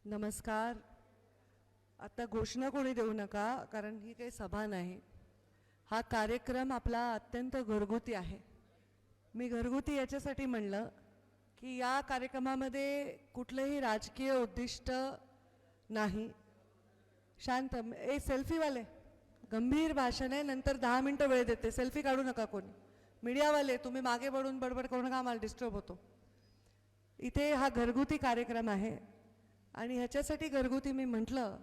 नमस्कार. आता घोषणा कोणी देऊ नका, कारण ही काही सभा नाही. हा कार्यक्रम आपला अत्यंत घरगुती आहे. मी घरगुती याच्यासाठी म्हणलं की या कार्यक्रमामध्ये कुठलेही राजकीय उद्दिष्ट नाही. शांत. सेल्फीवाले गंभीर भाषण आहे, नंतर 10 मिनिटं वेळ देते. सेल्फी काढू नका कोणी. मीडियावाले तुम्ही मागे पडून बडबड करू नका, आम्हाला डिस्टर्ब होतो. इथे हा घरगुती कार्यक्रम आहे आणि ह्याच्यासाठी घरगुती मी म्हटलं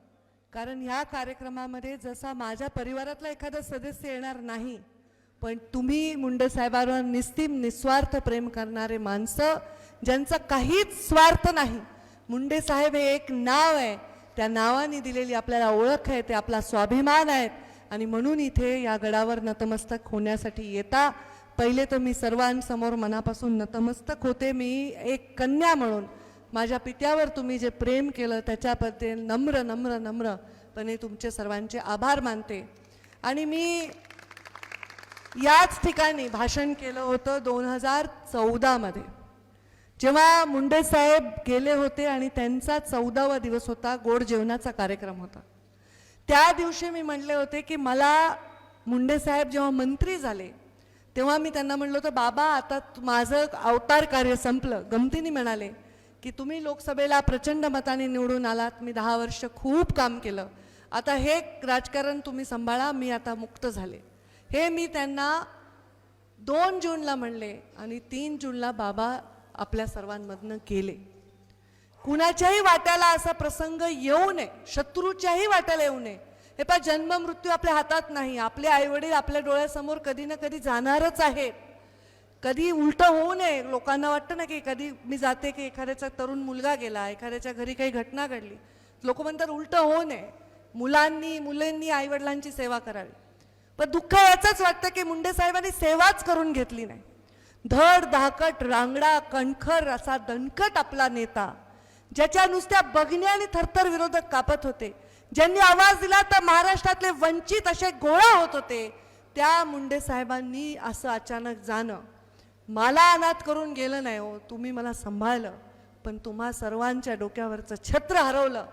कारण ह्या कार्यक्रमामध्ये जसा माझ्या परिवारातला एखादा सदस्य येणार नाही, पण तुम्ही मुंडे साहेबांवर निस्वार्थ प्रेम करणारे माणसं, ज्यांचा काहीच स्वार्थ नाही. मुंडे साहेब हे एक नाव आहे, त्या नावाने दिलेली आपल्याला ओळख आहे, ते आपला स्वाभिमान आहेत आणि म्हणून इथे या गडावर नतमस्तक होण्यासाठी येता. पहिले तर मी सर्वांसमोर मनापासून नतमस्तक होते. मी एक कन्या म्हणून माझ्या पित्यावर तुम्ही जे प्रेम केलं त्याच्याबद्दल नम्रपणे तुमचे सर्वांचे आभार मानते. आणि मी याच ठिकाणी भाषण केलं होतं 2014 मध्ये, जेव्हा मुंडे साहेब गेले होते आणि त्यांचा 14वा दिवस होता, गोड जेवणाचा कार्यक्रम होता. त्या दिवशी मी म्हणले होते की मला मुंडे साहेब जेव्हा मंत्री झाले तेव्हा मी त्यांना म्हणलं होतं, बाबा आता माझं अवतार कार्य संपलं. गमतीने म्हणाले की तुम्ही लोकसभेला प्रचंड मताने निवडून आलात, मी 10 वर्ष खूप काम केलं, आता हे राजकारण तुम्ही सांभाळा, मी आता मुक्त झाले. हे मी त्यांना 2 जूनला म्हणले आणि 3 जूनला बाबा आपल्या सर्वांमधनं गेले. कुणाच्याही वाट्याला असा प्रसंग येऊ नये, शत्रूच्याही वाट्याला येऊ नये. हे पहा, जन्म मृत्यू आपल्या हातात नाही. आपले आईवडील आपल्या डोळ्यासमोर कधी ना कधी जाणारच आहेत. कधी उलटं होऊ नये. लोकांना वाटतं ना की कधी मी जाते की एखाद्याचा तरुण मुलगा गेला, एखाद्याच्या घरी काही घटना घडली, लोक म्हणतात उलटं होऊ नये, मुलांनी आईवडिलांची सेवा करावी. पण दुःख याचंच वाटतं की मुंडे साहेबांनी सेवाच करून घेतली नाही. धड धाकट रांगडा कणखर असा दणकट आपला नेता, ज्याच्या नुसत्या बघण्याने थरथर विरोधक कापत होते, ज्यांनी आवाज दिला तर महाराष्ट्रातले वंचित असे गोळा होत होते, त्या मुंडे साहेबांनी असं अचानक जाणं मला अनाथ करून गेलं नाही. हो, तुम्ही मला सांभाळलं, पण तुम्हा सर्वांच्या डोक्यावरचं छत्र हरवलं.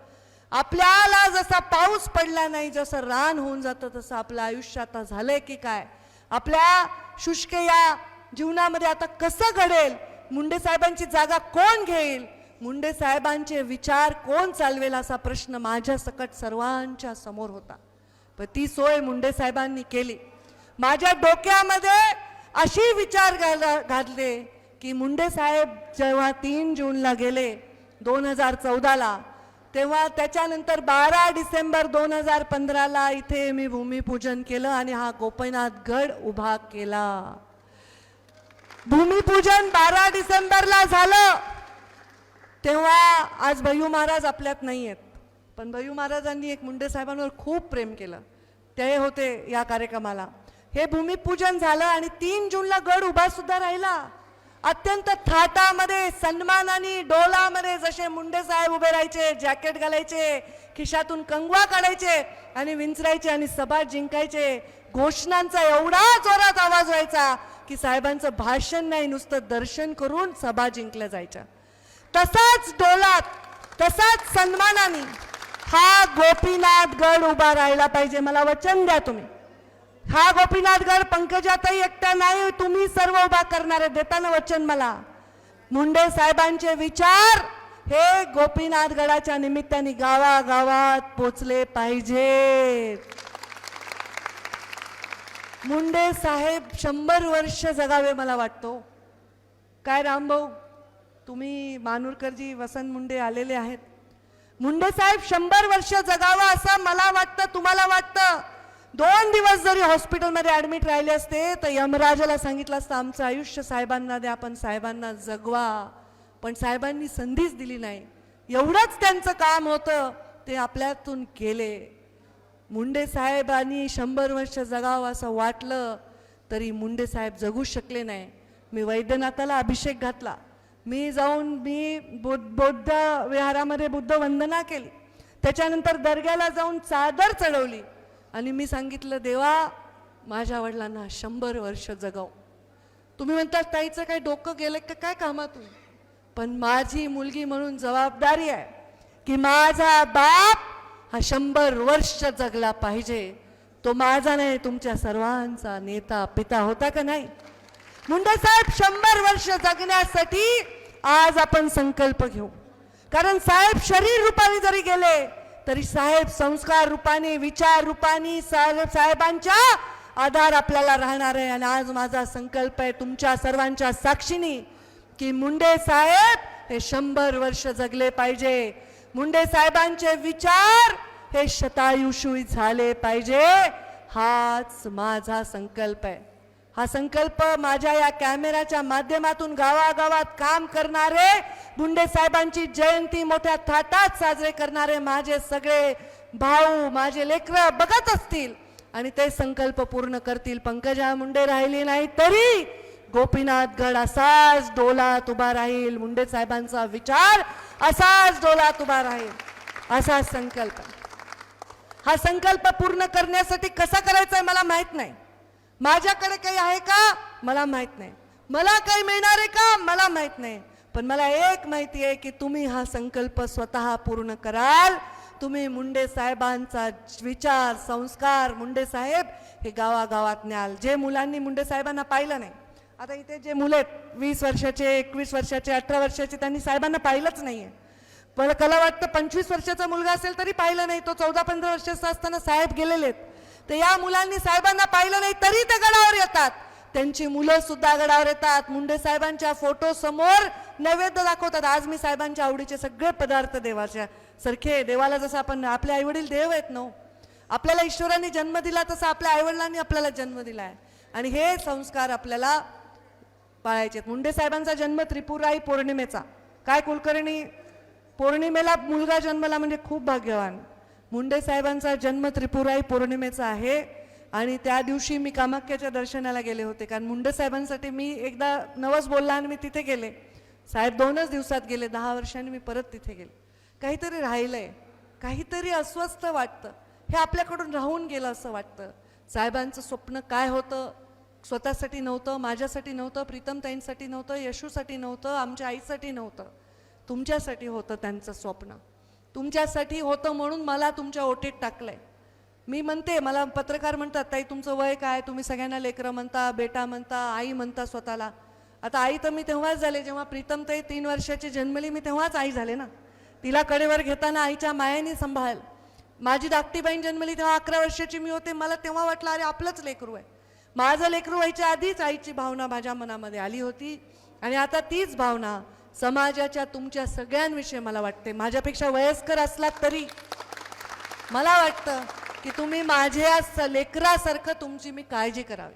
आपल्याला जसा पाऊस पडला नाही, जसं रान होऊन जातं, तसं आपलं आयुष्य आता झालंय की काय? आपल्या शुष्क या जीवनामध्ये आता कसं घडेल? मुंडे साहेबांची जागा कोण घेईल? मुंडे साहेबांचे विचार कोण चालवेल? असा प्रश्न माझ्या सकट सर्वांच्या समोर होता. पण ती सोय मुंडे साहेबांनी केली. माझ्या डोक्यामध्ये अशी विचार घातले की मुंडे साहेब जेव्हा 3 जूनला गेले 2014ला, तेव्हा त्याच्यानंतर 12 डिसेंबर 2015ला इथे मी भूमिपूजन केलं आणि हा गोपीनाथ गड उभा केला. भूमिपूजन 12 डिसेंबरला झालं. तेव्हा आज भय्यू महाराज आपल्यात नाही आहेत, पण भय्यू महाराजांनी एक मुंडे साहेबांवर खूप प्रेम केलं, ते होते या कार्यक्रमाला. हे भूमिपूजन झालं आणि 3 जूनला गड उभा सुद्धा राहिला. अत्यंत थाटामध्ये सन्मानाने डोलामध्ये जसे मुंडे साहेब उभे राहायचे, जॅकेट घालायचे, खिशातून कंगवा काढायचे आणि विंचरायचे आणि सभा जिंकायचे. घोषणांचा एवढा जोरात आवाज व्हायचा की साहेबांचं भाषण नाही, नुसतं दर्शन करून सभा जिंकल्या जायच्या. तसाच डोलात, तसाच सन्मानाने हा गोपीनाथ गड उभा राहिला पाहिजे. मला वचन द्या तुम्ही. हा गोपीनाथ गड पंकजाताई एकट्या नाही, तुम्ही सर्व उभा करणारे देताना वचन मला. मुंडे साहेबांचे विचार हे गोपीनाथ गडाच्या निमित्ताने गावागावात पोचले पाहिजेत. मुंडे साहेब 100 वर्ष जगावे मला वाटतो. काय रामभाऊ, तुम्ही मानूरकरजी वसंत मुंडे आलेले आहेत. मुंडे साहेब 100 वर्ष जगावं असं मला वाटतं, तुम्हाला वाटतं? 2 दिवस जरी हॉस्पिटलमध्ये ॲडमिट राहिले असते तर यमराजाला सांगितलं असतं आमचं आयुष्य साहेबांना द्या, पण साहेबांना जगवा. पण साहेबांनी संधीच दिली नाही. एवढंच त्यांचं काम होतं, ते आपल्यातून केले. मुंडे साहेबांनी 100 वर्ष जगावं असं वाटलं तरी मुंडे साहेब जगू शकले नाही. मी वैद्यनाथाला अभिषेक घातला, मी बौद्ध विहारामध्ये बुद्ध वंदना केली, त्याच्यानंतर दर्ग्याला जाऊन चादर चढवली आणि मी सांगितलं, देवा माझ्या वडिलांना 100 वर्ष जगव. तुम्ही म्हणता ताईचं काय डोकं गेलं का काय कामातून? पण माझी मुलगी म्हणून जबाबदारी आहे की माझा बाप हा 100 वर्ष जगला पाहिजे, तो माझा नाही तुमच्या सर्वांचा नेता पिता होता का नाही? मुंडे साहेब 100 वर्ष जगण्यासाठी आज आपण संकल्प घेऊ, कारण साहेब शरीर रूपाने जरी गेले तरी साहेब संस्कार रूपाने विचार रूपाने साहेबांच्या आधार आपल्याला राहणार आहे. आणि आज माझा संकल्प आहे तुमच्या सर्वांच्या साक्षीने की मुंडे साहेब हे 100 वर्ष जगले पाहिजे, मुंडे साहेबांचे विचार हे शतायुषी झाले पाहिजे. हाच माझा संकल्प आहे. हा संकल्प माझ्या या कॅमेऱ्याच्या माध्यमातून गावागावात काम करणारे, मुंडे साहेबांची जयंती मोठ्या थाटात साजरे करणारे माझे सगळे भाऊ माझे लेकरं बघत असतील आणि ते संकल्प पूर्ण करतील. पंकजा मुंडे राहिली नाही तरी गोपीनाथगड असाच डोलात उभा राहील, मुंडे साहेबांचा विचार असाच डोलात उभा राहील, असा संकल्प. हा संकल्प पूर्ण करण्यासाठी कसा करायचा आहे मला माहित नाही, माझ्याकडे काही आहे का मला माहित नाही, मला काही मिळणार आहे का मला माहित नाही, पण मला एक माहिती आहे की तुम्ही हा संकल्प स्वतः पूर्ण कराल. तुम्ही मुंडे साहेबांचा विचार संस्कार मुंडे साहेब हे गावागावात न्याल. जे मुलांनी मुंडे साहेबांना पाहिलं नाही, आता इथे जे मुलं आहेत 20 वर्षाचे 21 वर्षाचे 18 वर्षाचे त्यांनी साहेबांना पाहिलंच नाहीये. मला वाटतं 25 वर्षाचा मुलगा असेल तरी पाहिलं नाही, तो 14-15 वर्षाचा असताना साहेब गेलेले आहेत. तर या मुलांनी साहेबांना पाहिलं नाही तरी ते गडावर येतात, त्यांची मुलं सुद्धा गडावर येतात, मुंडे साहेबांच्या फोटो समोर नैवेद्य दाखवतात. आज मी साहेबांच्या आवडीचे सगळे पदार्थ देवाच्या सारखे, देवाला जसं आपण आपले आईवडील देव आहेत ना, आपल्याला ईश्वराने जन्म दिला तसा आपल्या आईवडिलांनी आपल्याला जन्म दिला आहे आणि हे संस्कार आपल्याला पाळायचे. मुंडे साहेबांचा जन्म त्रिपुराई पौर्णिमेचा, काय कुलकर्णी पौर्णिमेला मुलगा जन्मला म्हणजे खूप भाग्यवान. मुंडे साहेबांचा जन्म त्रिपुराई पौर्णिमेचा आहे आणि त्या दिवशी मी कामाख्याच्या दर्शनाला गेले होते, कारण मुंडे साहेबांसाठी मी एकदा नवस बोलला आणि मी तिथे गेले. साहेब 2च दिवसात गेले, 10 वर्षांनी मी परत तिथे गेले. काहीतरी राहिलंय, काहीतरी अस्वस्थ वाटतं, हे आपल्याकडून राहून गेलं असं वाटतं. साहेबांचं स्वप्न काय होतं, स्वतःसाठी नव्हतं, माझ्यासाठी नव्हतं, प्रीतमताईंसाठी नव्हतं, यशूसाठी नव्हतं, आमच्या आईसाठी नव्हतं, तुमच्यासाठी होतं त्यांचं स्वप्न. तुमच्यासाठी होतं म्हणून मला तुमच्या ओटीत टाकलंय. मी म्हणते, मला पत्रकार म्हणतात ताई तुमचं वय काय, तुम्ही सगळ्यांना लेकरं म्हणता, बेटा म्हणता, आई म्हणता स्वतःला. आता आई तर मी तेव्हाच झाले जेव्हा प्रीतमताई 3 वर्षाची जन्मली, मी तेव्हाच आई झाले ना. तिला कडेवर घेताना आईच्या मायाने सांभाळ. माझी धाकटी बहीण जन्मली तेव्हा 11 वर्षाची मी होते, मला तेव्हा वाटलं अरे आपलंच लेकरू आहे. माझं लेकरू व्हायच्या आधीच आईची भावना माझ्या मनामध्ये आली होती आणि आता तीच भावना समाजाच्या तुमच्या सगळ्यांविषयी मला वाटते. माझ्यापेक्षा वयस्कर असलात तरी मला वाटतं की तुम्ही माझ्या लेकरासारखं तुमची मी काळजी करावी.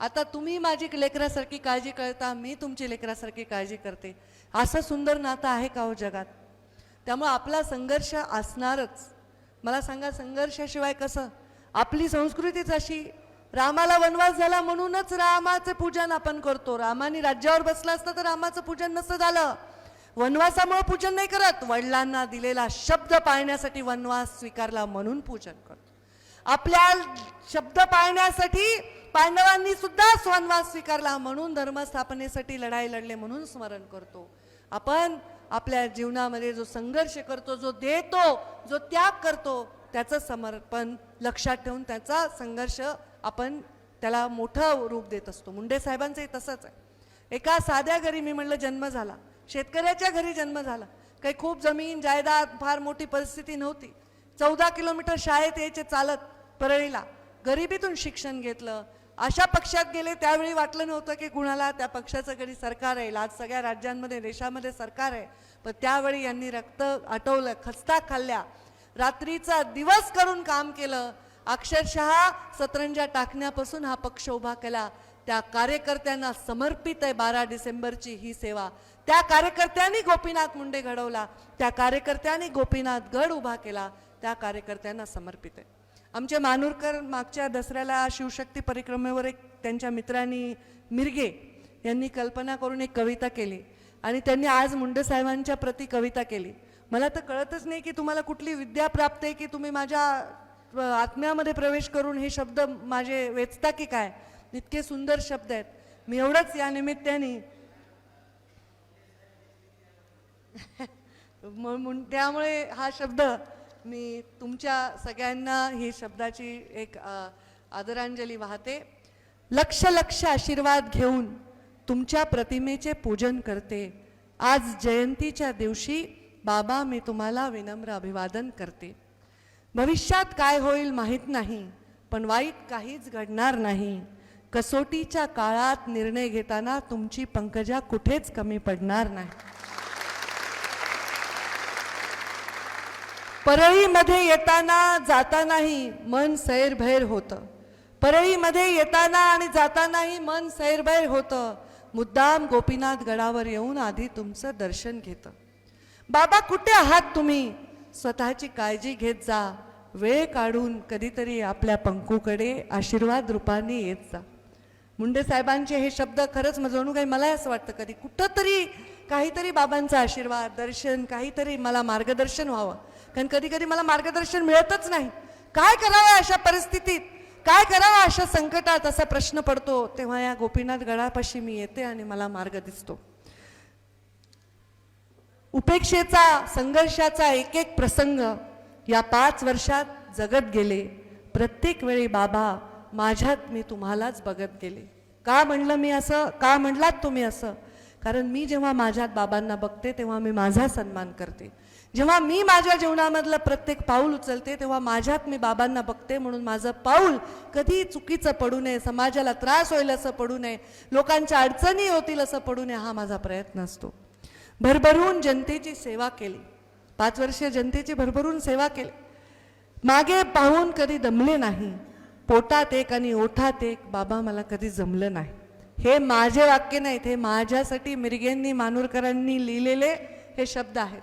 आता तुम्ही माझी लेकरासारखी काळजी करता, मी तुमची लेकरासारखी काळजी करते. असं सुंदर नातं आहे का हो जगात? त्यामुळे आपला संघर्ष असणारच. मला सांगा, संघर्षाशिवाय कसं? आपली संस्कृतीच अशी. रामाला वनवास झाला म्हणूनच रामाचं पूजन आपण करतो. रामाने राज्यावर बसला असतं तर रामाचं पूजन नसतं झालं. वनवासामुळे पूजन नाही करत, वडिलांना दिलेला शब्द पाळण्यासाठी वनवास स्वीकारला म्हणून पूजन करतो. आपल्या शब्द पाळण्यासाठी पांडवांनी सुद्धा वनवास स्वीकारला म्हणून धर्मस्थापनेसाठी लढाई लढले म्हणून स्मरण करतो. आपण आपल्या जीवनामध्ये जो संघर्ष करतो, जो देतो, जो त्याग करतो, त्याचं समर्पण लक्षात ठेवून त्याचा संघर्ष आपण त्याला मोठं रूप देत असतो. मुंडे साहेबांचंही तसंच आहे. एका साध्या घरी मी म्हणलं जन्म झाला, शेतकऱ्याच्या घरी जन्म झाला. काही खूप जमीन जायदाद फार मोठी परिस्थिती नव्हती. 14 किलोमीटर शाळेत यायचे चालत परळीला. गरिबीतून शिक्षण घेतलं. अशा पक्षात गेले त्यावेळी वाटलं नव्हतं की कुणाला त्या पक्षाचं कधी सरकार येईल. आज सगळ्या राज्यांमध्ये देशामध्ये सरकार आहे, पण त्यावेळी यांनी रक्त आटवलं, खस्ता खाल्ल्या, रात्रीचा दिवस करून काम केलं. अक्षरशः सतरंजा टाकण्यापासून हा पक्ष उभा केला. त्या कार्यकर्त्यांना समर्पित आहे 12 डिसेंबरची ही सेवा. त्या कार्यकर्त्यांनी गोपीनाथ मुंडे घडवला, त्या कार्यकर्त्यांनी गोपीनाथ गड उभा केला, त्या कार्यकर्त्यांना समर्पित आहे. आमचे मानूरकर मागच्या दसऱ्याला शिवशक्ती परिक्रमेवर एक त्यांच्या मित्रांनी मिरगे यांनी कल्पना करून एक कविता केली आणि त्यांनी आज मुंडे साहेबांच्या प्रति कविता केली. मला तर कळतच नाही की तुम्हाला कुठली विद्या प्राप्त आहे की तुम्ही माझ्या आत्म्यामध्ये प्रवेश करून हे शब्द माझे वेचता की काय. इतके सुंदर शब्द आहेत. मी एवढंच या निमित्ताने त्यामुळे हा शब्द मी तुमच्या सगळ्यांना ही शब्दाची एक आदरांजली वाहते. लक्ष लक्ष आशीर्वाद घेऊन तुमच्या प्रतिमेचे पूजन करते. आज जयंतीच्या दिवशी बाबा मी तुम्हाला विनम्र अभिवादन करते. भविष्यात काय होईल माहीत नाही, पण वाईट काहीच घडणार नाही. कसोटीच्या काळात निर्णय घेताना तुमची पंकजा कुठेच कमी पडणार नाही. परळीमध्ये येताना जातानाही मन सैरभैर होतं. परळीमध्ये येताना आणि जातानाही मन सैरभैर होतं. मुद्दाम गोपीनाथ गडावर येऊन आधी तुमचं दर्शन घेतं. बाबा कुठे आहात तुम्ही? स्वतःची काळजी घेत जा. वेळ काढून कधीतरी आपल्या पंकूकडे आशीर्वाद रूपाने येत जा. मुंडे साहेबांचे हे शब्द खरंच जणू काही मला असं वाटतं कधी कुठंतरी काहीतरी बाबांचा आशीर्वाद दर्शन काहीतरी मला मार्गदर्शन व्हावं. कारण कधी कधी मला मार्गदर्शन मिळतच नाही. काय करावं अशा परिस्थितीत, काय करावं अशा संकटात असा प्रश्न पडतो. तेव्हा या गोपीनाथ गडापाशी मी येते आणि मला मार्ग दिसतो. उपेक्षेचा संघर्षाचा एक एक प्रसंग या 5 वर्षात जगत गेले. प्रत्येक वेळी बाबा माझ्यात मी तुम्हालाच बघत गेले. का म्हणलं मी असं, का म्हणलात तुम्ही असं? कारण मी जेव्हा माझ्यात बाबांना बघते तेव्हा मी माझा सन्मान करते. जेव्हा मी माझ्या जीवनामधलं प्रत्येक पाऊल उचलते तेव्हा माझ्यात मी बाबांना बघते. म्हणून माझं पाऊल कधी चुकीचं पडू नये, समाजाला त्रास होईल असं पडू नये, लोकांच्या अडचणी होतील असं पडू नये, हा माझा प्रयत्न असतो. भरभरून जनतेची सेवा केली. 5 वर्षे जनतेची भरभरून सेवा केली. मागे पाहून कधी दमले नाही. पोटात एक आणि ओठात एक बाबा मला कधी जमलं नाही. हे माझे वाक्य नाहीत, हे माझ्यासाठी मिरगेंनी मानूरकरांनी लिहिलेले हे शब्द आहेत.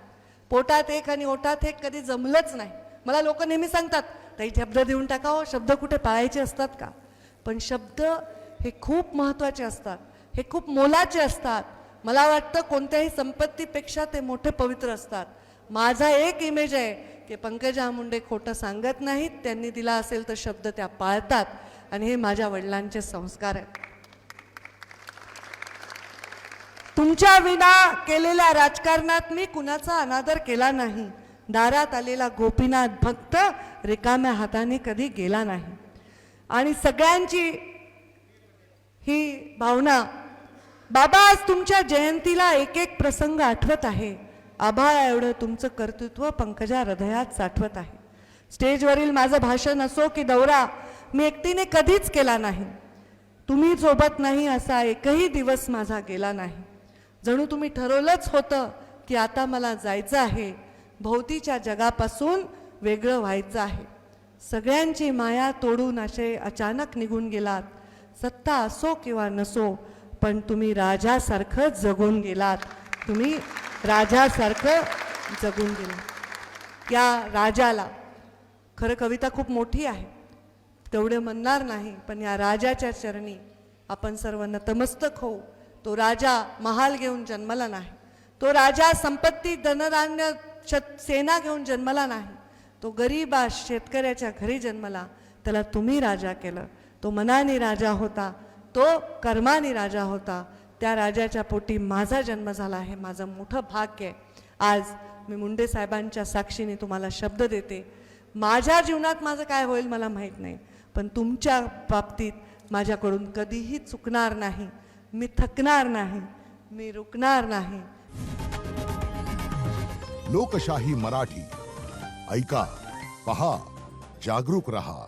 पोटात एक आणि ओठात एक कधी जमलंच नाही. मला लोक नेहमी सांगतात ताई शब्द देऊन टाकावं, शब्द कुठे पाळायचे असतात का? पण शब्द हे खूप महत्त्वाचे असतात, हे खूप मोलाचे असतात. मला वाटतं कोणत्याही संपत्तीपेक्षा ते मोठे पवित्र असतात. माझा एक इमेज आहे की पंकजा मुंडे खोटं सांगत नाहीत. त्यांनी दिला असेल तर शब्द त्या पाळतात आणि हे माझ्या वडिलांचे संस्कार आहेत. तुमच्या विना केलेल्या राजकारणात मी कुणाचा अनादर केला नाही. दारात आलेला गोपीनाथ भक्त रिकाम्या हाताने कधी गेला नाही. आणि सगळ्यांची ही भावना बाबा आज तुमच्या जयंतीला एक एक प्रसंग आठवत आहे. आभाळा एवढं तुमचं कर्तृत्व पंकजा हृदयात साठवत आहे. स्टेजवरील माझं भाषण असो की दौरा मी एकटीने कधीच केला नाही. तुम्ही सोबत नाही असा एकही दिवस माझा गेला नाही. जणू तुम्ही ठरवलंच होतं की आता मला जायचं आहे, भोवतीच्या जगापासून वेगळं व्हायचं आहे. सगळ्यांची माया तोडून असे अचानक निघून गेलात. सत्ता असो किंवा नसो, पण तुम्ही राजासारखं जगून गेलात. तुम्ही राजासारखं जगून गेलात. या राजाला खरं कविता खूप मोठी आहे, तेवढे म्हणणार नाही, पण या राजाच्या चरणी आपण सर्व नतमस्तक होऊ. तो राजा महाल घेऊन जन्मला नाही. तो राजा संपत्ती धनधान्य सेना घेऊन जन्मला नाही. तो गरीब शेतकऱ्याच्या घरी जन्मला. त्याला तुम्ही राजा केलं. तो मनाने राजा होता, तो कर्माने राजा होता. त्या राजाच्या पोटी माझा जन्म झाला आहे. माझं मोठं भाग्य आहे. आज मी मुंडे साहेबांच्या साक्षीने तुम्हाला शब्द देते. माझ्या जीवनात माझं काय होईल मला माहीत नाही, पण तुमच्या बाबतीत माझ्याकडून कधीही चुकणार नाही. मी थकणार नाही, मी रुकणार नाही. लोकशाही मराठी ऐका, पहा, जागरूक रहा.